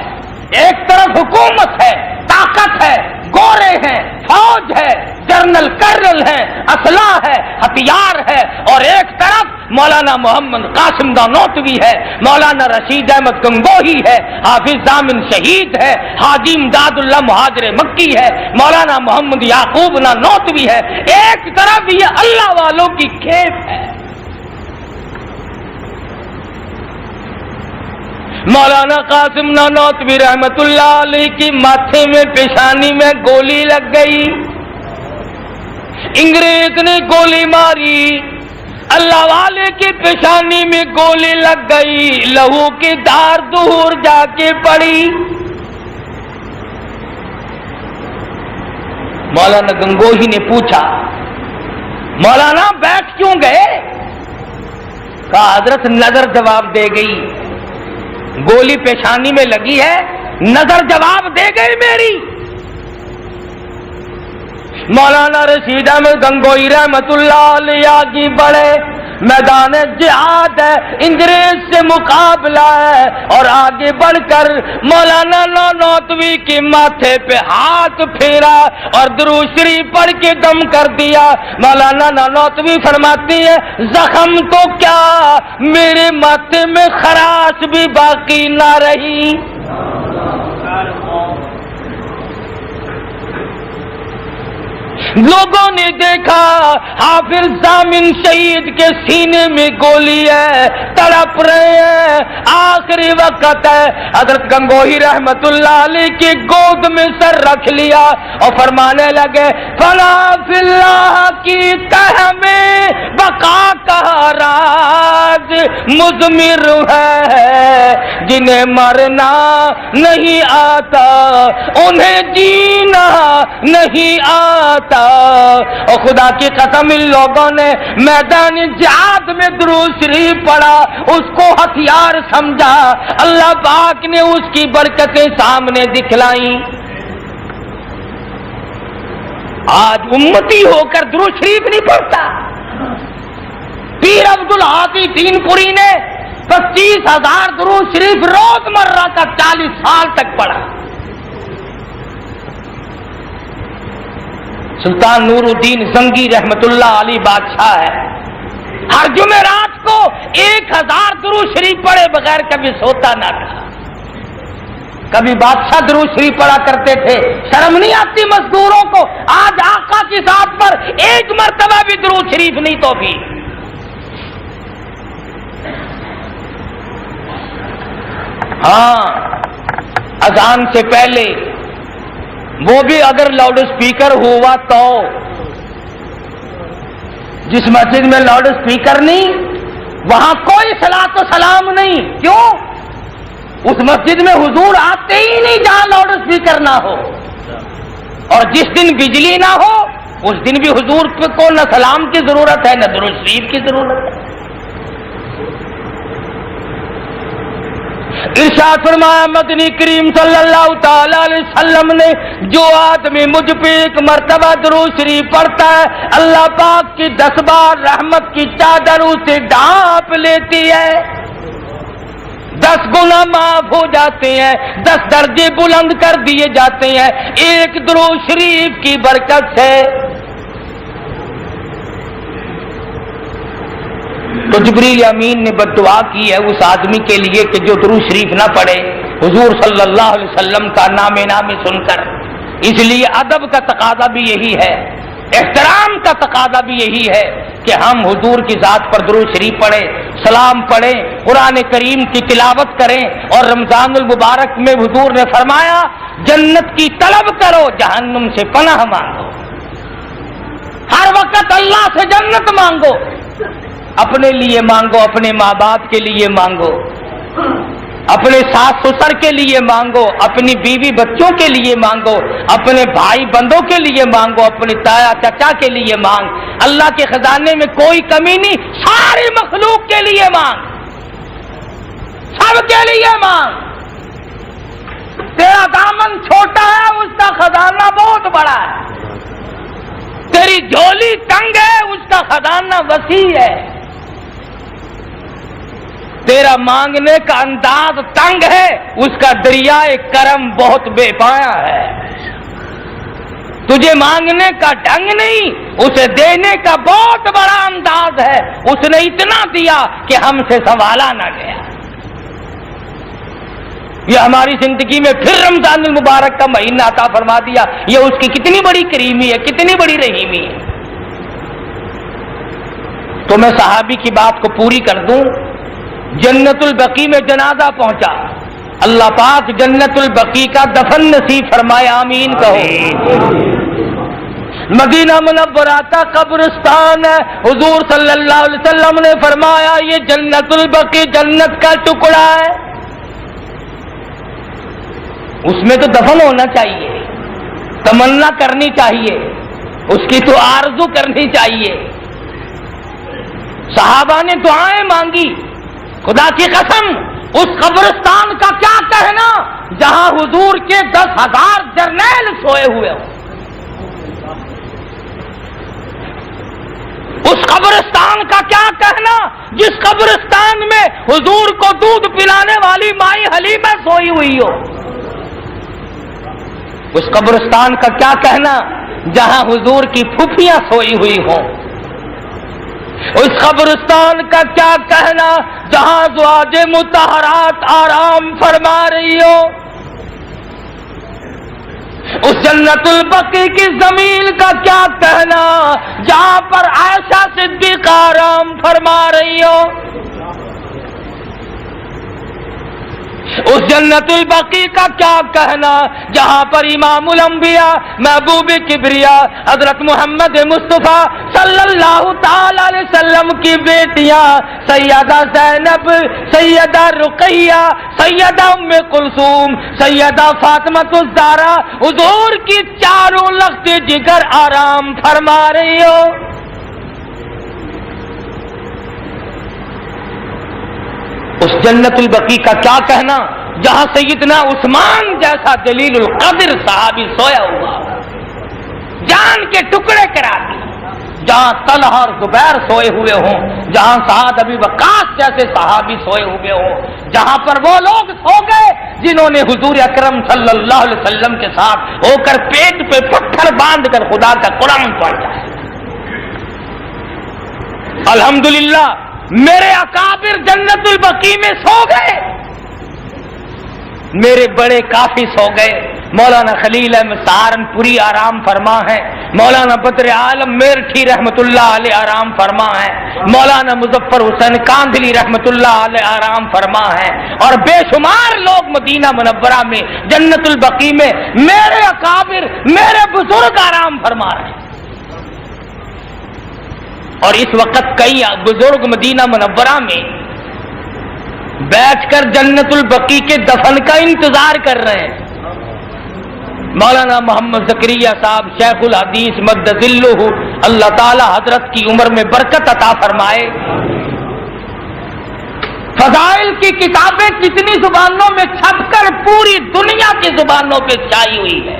B: ایک طرف حکومت ہے، طاقت ہے، گورے ہیں، فوج ہے، جنرل کرنل ہے، اسلحہ ہے، ہتھیار ہے، اور ایک طرف مولانا محمد قاسم دانوتوی ہے، مولانا رشید احمد گنگوہی ہے، حافظ ضامن شہید ہے، حاجی امداد اللہ مہاجر مکی ہے، مولانا محمد یعقوب نانوتوی ہے، ایک طرف یہ اللہ والوں کی کھیپ ہے۔ مولانا قاسم نانوتوی رحمت اللہ علیہ کی ماتھے میں پیشانی میں گولی لگ گئی، انگریز نے گولی ماری، اللہ والے کی پیشانی میں گولی لگ گئی، لہو کی دھار دور جا کے پڑی۔ مولانا گنگوہی نے پوچھا، مولانا بیٹھ کیوں گئے؟ کہا حضرت نظر جواب دے گئی، گولی پیشانی میں لگی ہے، نظر جواب دے گئی میری۔ مولانا رشید احمد گنگوہی رحمت اللہ علیہ آگے بڑھے، میدان جہاد ہے، انگریز سے مقابلہ ہے، اور آگے بڑھ کر مولانا نانوتوی کے ماتھے پہ ہاتھ پھیرا اور درود شریف پڑھ کے دم کر دیا۔ مولانا نانوتوی فرماتی ہے، زخم تو کیا میرے ماتھے میں خراش بھی باقی نہ رہی۔ لوگوں نے دیکھا حافظ ضامن شہید کے سینے میں گولی ہے، تڑپ رہے ہیں، آخری وقت ہے۔ حضرت گنگوہی رحمت اللہ علیہ کی گود میں سر رکھ لیا اور فرمانے لگے، فلا فی اللہ کی تہ میں بقا کا راز مضمر ہے، جنہیں مرنا نہیں آتا انہیں جینا نہیں آتا۔ اور خدا کی قسم ان لوگوں نے میدان جہاد میں درود شریف پڑھا، اس کو ہتھیار سمجھا، اللہ پاک نے اس کی برکتیں سامنے دکھلائیں۔ آج امتی ہو کر درود شریف نہیں پڑھتا۔ پیر عبد الحادی دین پوری نے 25,000 درود شریف روز مرہ کا 40 سال تک پڑھا۔ سلطان نور الدین زنگی رحمت اللہ علیہ بادشاہ ہے، ہر جمعرات کو 1000 درود شریف پڑھے بغیر کبھی سوتا نہ تھا۔ کبھی بادشاہ درود شریف پڑھا کرتے تھے، شرم نہیں آتی مزدوروں کو؟ آج آقا کی ذات پر ایک مرتبہ بھی درود شریف نہیں تو بھی۔ ہاں، اذان سے پہلے وہ بھی اگر لاؤڈ اسپیکر ہوا تو، جس مسجد میں لاؤڈ اسپیکر نہیں وہاں کوئی صلاۃ و سلام نہیں۔ کیوں؟ اس مسجد میں حضور آتے ہی نہیں جہاں لاؤڈ اسپیکر نہ ہو، اور جس دن بجلی نہ ہو اس دن بھی حضور کو نہ سلام کی ضرورت ہے نہ درود شریف کی ضرورت ہے۔ ارشاد فرمایا مدنی کریم صلی اللہ تعالی علیہ وسلم نے، جو آدمی مجھ پہ ایک مرتبہ درود شریف پڑھتا ہے، اللہ پاک کی 10 بار رحمت کی چادر اسے ڈھانپ لیتی ہے، 10 گناہ معاف ہو جاتے ہیں، 10 درجے بلند کر دیے جاتے ہیں ایک درود شریف کی برکت سے۔ تو جبریل امین نے بددعا کی ہے اس آدمی کے لیے کہ جو درود شریف نہ پڑھے حضور صلی اللہ علیہ وسلم کا نام سن کر۔ اس لیے ادب کا تقاضا بھی یہی ہے، احترام کا تقاضا بھی یہی ہے کہ ہم حضور کی ذات پر درود شریف پڑھیں، سلام پڑھیں، قرآن کریم کی تلاوت کریں، اور رمضان المبارک میں حضور نے فرمایا جنت کی طلب کرو، جہنم سے پناہ مانگو۔ ہر وقت اللہ سے جنت مانگو، اپنے لیے مانگو، اپنے ماں باپ کے لیے مانگو، اپنے ساس سسر کے لیے مانگو، اپنی بیوی بچوں کے لیے مانگو، اپنے بھائی بندوں کے لیے مانگو، اپنے تایا چچا کے لیے مانگ۔ اللہ کے خزانے میں کوئی کمی نہیں، ساری مخلوق کے لیے مانگ، سب کے لیے مانگ۔ تیرا دامن چھوٹا ہے، اس کا خزانہ بہت بڑا ہے۔ تیری تیری جھولی تنگ ہے، اس کا خزانہ وسیع ہے. تیرا مانگنے کا انداز تنگ ہے، اس کا دریائے کرم بہت بے پایا ہے. تجھے مانگنے کا ڈھنگ نہیں، اسے دینے کا بہت بڑا انداز ہے. اس نے اتنا دیا کہ ہم سے سنبھالا نہ گیا. یہ ہماری زندگی میں پھر رمضان المبارک کا مہینہ عطا فرما دیا. یہ اس کی کتنی بڑی کریمی ہے، کتنی بڑی رحیمی ہے. تو میں صحابی کی بات کو پوری کر دوں. جنت البقیع میں جنازہ پہنچا. اللہ پاک جنت البقیع کا دفن نصیب فرمائے، آمین کہو. مدینہ منورہ کا قبرستان ہے. حضور صلی اللہ علیہ وسلم نے فرمایا یہ جنت البقیع جنت کا ٹکڑا ہے. اس میں تو دفن ہونا چاہیے، تمنا کرنی چاہیے، اس کی تو آرزو کرنی چاہیے. صحابہ نے دعائیں مانگی. خدا کی قسم اس قبرستان کا کیا کہنا جہاں حضور کے 10,000 جرنیل سوئے ہوئے ہوں. اس قبرستان کا کیا کہنا جس قبرستان میں حضور کو دودھ پلانے والی مائی حلیمہ سوئی ہوئی ہو. اس قبرستان کا کیا کہنا جہاں حضور کی پھوپھیاں سوئی ہوئی ہوں. اس قبرستان کا کیا کہنا جہاں ازواج مطہرات آرام فرما رہی ہو. اس جنت البقیع کی زمین کا کیا کہنا جہاں پر عائشہ صدیقہ آرام فرما رہی ہو. اس جنت البقیع کا کیا کہنا جہاں پر امام الانبیاء محبوب کبریا حضرت محمد مصطفیٰ صلی اللہ تعالی علیہ وسلم کی بیٹیاں سیدہ زینب، سیدہ رقیہ، سیدہ ام کلثوم، سیدہ فاطمہ الزہرا حضور کی چاروں لخت جگر آرام فرما رہی ہو. اس جنت البقیع کا کیا کہنا جہاں سیدنا عثمان جیسا جلیل القدر صحابی سویا ہوا، جان کے ٹکڑے کرا دی. جہاں طلحہ اور زبیر سوئے ہوئے ہوں، جہاں سعد ابی وقاص جیسے صحابی سوئے ہوئے ہوں، جہاں پر وہ لوگ سو گئے جنہوں نے حضور اکرم صلی اللہ علیہ وسلم کے ساتھ ہو کر پیٹ پہ پتھر باندھ کر خدا کا قرآن پڑھا ہے. الحمدللہ میرے اکابر جنت البقیع میں سو گئے، میرے بڑے کافی سو گئے. مولانا خلیل احمد سہارنپوری آرام فرما ہے، مولانا بدر عالم میرٹھی رحمت اللہ علیہ آرام فرما ہے، مولانا مظفر حسین کاندھلی رحمت اللہ علیہ آرام فرما ہے، اور بے شمار لوگ مدینہ منورہ میں جنت البقیع میں میرے اکابر میرے بزرگ آرام فرما رہے ہیں. اور اس وقت کئی بزرگ مدینہ منورہ میں بیٹھ کر جنت البقیع کے دفن کا انتظار کر رہے ہیں. مولانا محمد زکریا صاحب شیخ الحدیث مد ظلہ، اللہ تعالی حضرت کی عمر میں برکت عطا فرمائے. فضائل کی کتابیں کتنی زبانوں میں چھپ کر پوری دنیا کی زبانوں پہ چھائی ہوئی ہے.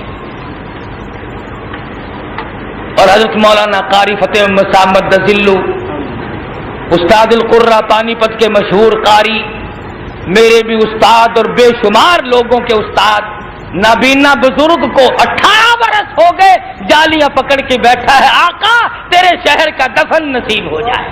B: اور حضرت مولانا قاری فتح احمد صاحب مد ظلہ، استاد القرہ پانی پت کے مشہور قاری، میرے بھی استاد اور بے شمار لوگوں کے استاد، نابینا بزرگ کو 18 برس ہو گئے جالیاں پکڑ کے بیٹھا ہے، آقا تیرے شہر کا دفن نصیب ہو جائے.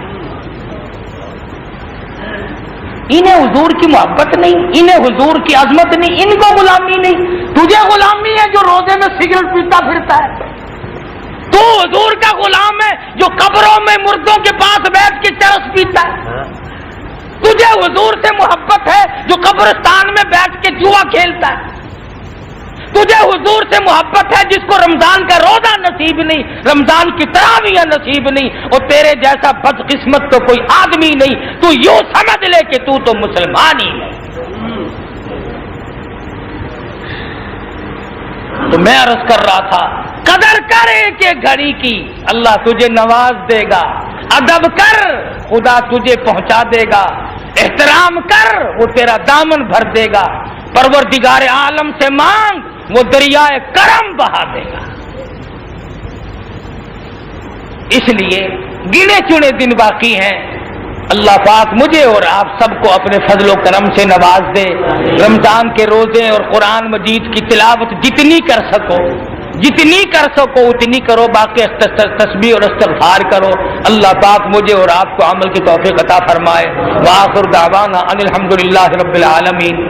B: انہیں حضور کی محبت نہیں، انہیں حضور کی عظمت نہیں، ان کو غلامی نہیں. تجھے غلامی ہے جو روزے میں سگریٹ پیتا پھرتا ہے. تو حضور کا غلام ہے جو قبروں میں مردوں کے پاس بیٹھ کے چرس پیتا ہے. تجھے حضور سے محبت ہے جو قبرستان میں بیٹھ کے جوا کھیلتا ہے. تجھے حضور سے محبت ہے جس کو رمضان کا روزہ نصیب نہیں، رمضان کی تراویح نصیب نہیں، اور تیرے جیسا بدقسمت تو کوئی آدمی نہیں. تو یوں سمجھ لے کہ تو مسلمان ہی ہے. تو میں عرض کر رہا تھا قدر کر ایک ایک گھڑی کی، اللہ تجھے نواز دے گا. ادب کر، خدا تجھے پہنچا دے گا. احترام کر، وہ تیرا دامن بھر دے گا. پروردگار عالم سے مانگ، وہ دریائے کرم بہا دے گا.
C: اس لیے گنے چنے دن باقی ہیں. اللہ پاک مجھے اور آپ سب کو اپنے فضل و کرم سے نواز دے. رمضان کے روزے اور قرآن مجید کی تلاوت جتنی کر سکو اتنی کرو. باقی تسبیح اور استغفار کرو. اللہ پاک مجھے اور آپ کو عمل کی توفیق عطا فرمائے. وآخر دعوانا ان الحمدللہ رب العالمین.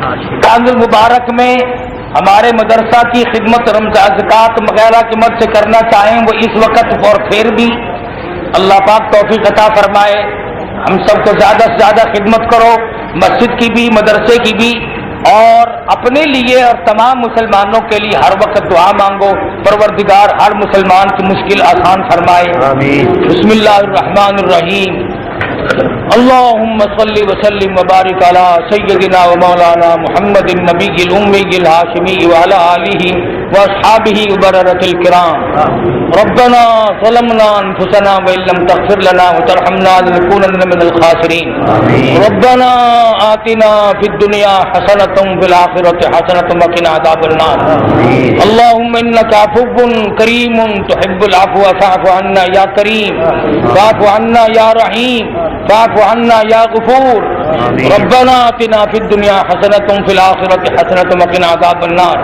C: رمضان المبارک میں ہمارے مدرسہ کی خدمت رمضان زکوٰۃ وغیرہ کی مدد سے کرنا چاہیں وہ اس وقت اور پھر بھی اللہ پاک توفیق عطا فرمائے. ہم سب کو زیادہ سے زیادہ خدمت کرو، مسجد کی بھی مدرسے کی بھی، اور اپنے لیے اور تمام مسلمانوں کے لیے ہر وقت دعا مانگو. پروردگار ہر مسلمان کی مشکل آسان فرمائے. آمین. بسم اللہ الرحمن الرحیم. اللهم صل وسلم وبارك على سيدنا ومولانا محمد النبي الأمي الهاشمي وعلى آله وأصحابه وبررة الكرام. ربنا ظلمنا أنفسنا وإن لم تغفر لنا وترحمنا لنكونن من الخاسرين. ربنا آتنا في الدنيا حسنة وفي الآخرة حسنة وقنا عذاب النار. اللهم إنك عفو كريم تحب العفو فاعف عنا يا كريم. فاعف عنا يا رحيم. فاعف عنا يا غفور. ربنا آتنا في الدنيا حسنة وفي الآخرة حسنة وقنا عذاب النار.